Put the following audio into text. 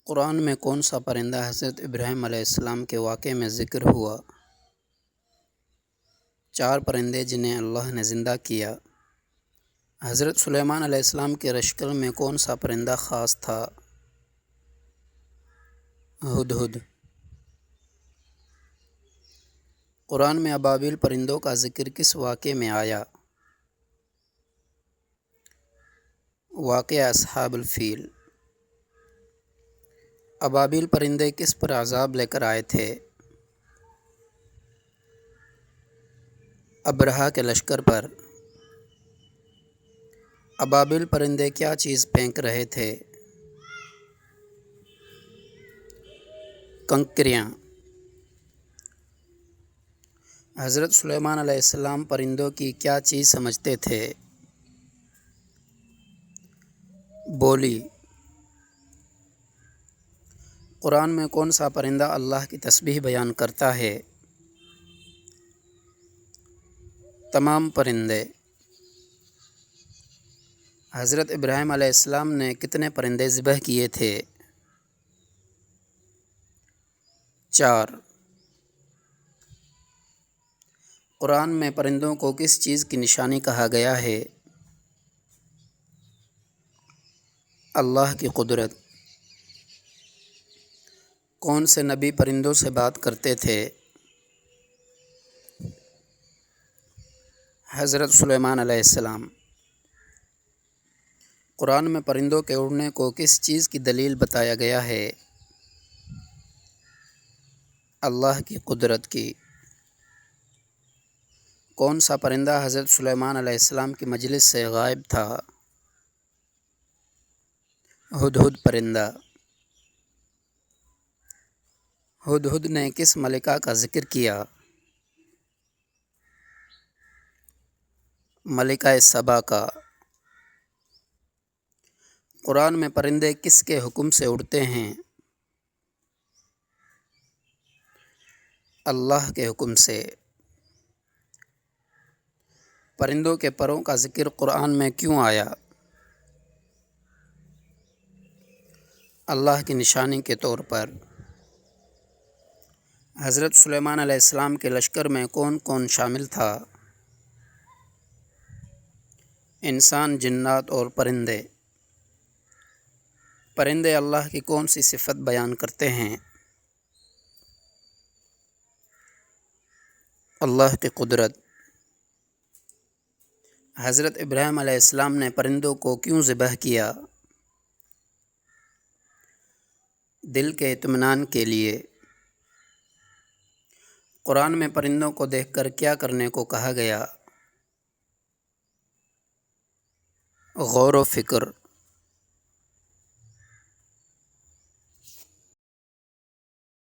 قرآن میں کون سا پرندہ حضرت ابراہیم علیہ السلام کے واقعے میں ذکر ہوا؟ 4 پرندے جنہیں اللہ نے زندہ کیا۔ حضرت سلیمان علیہ السلام کے لشکر میں کون سا پرندہ خاص تھا؟ ہدہد۔ قرآن میں ابابیل پرندوں کا ذکر کس واقعے میں آیا؟ واقعہ اصحاب الفیل۔ ابابیل پرندے کس پر عذاب لے کر آئے تھے؟ ابرہہ کے لشکر پر۔ ابابیل پرندے کیا چیز پھینک رہے تھے؟ کنکریاں۔ حضرت سلیمان علیہ السلام پرندوں کی کیا چیز سمجھتے تھے؟ بولی۔ قرآن میں کون سا پرندہ اللہ کی تسبیح بیان کرتا ہے؟ تمام پرندے۔ حضرت ابراہیم علیہ السلام نے کتنے پرندے ذبح کیے تھے؟ 4۔ قرآن میں پرندوں کو کس چیز کی نشانی کہا گیا ہے؟ اللہ کی قدرت۔ کون سے نبی پرندوں سے بات کرتے تھے؟ حضرت سلیمان علیہ السلام۔ قرآن میں پرندوں کے اڑنے کو کس چیز کی دلیل بتایا گیا ہے؟ اللہ کی قدرت کی۔ کون سا پرندہ حضرت سلیمان علیہ السلام کی مجلس سے غائب تھا؟ ہدہد پرندہ۔ ہدہد نے کس ملکہ کا ذکر کیا؟ ملکہ سبا کا۔ قرآن میں پرندے کس کے حکم سے اڑتے ہیں؟ اللہ کے حکم سے۔ پرندوں کے پروں کا ذکر قرآن میں کیوں آیا؟ اللہ کی نشانی کے طور پر۔ حضرت سلیمان علیہ السلام کے لشکر میں کون کون شامل تھا؟ انسان، جنات اور پرندے۔ پرندے اللہ کی کون سی صفت بیان کرتے ہیں؟ اللہ کی قدرت۔ حضرت ابراہیم علیہ السلام نے پرندوں کو کیوں ذبح کیا؟ دل کے اطمینان کے لیے۔ قرآن میں پرندوں کو دیکھ کر کیا کرنے کو کہا گیا؟ غور و فکر۔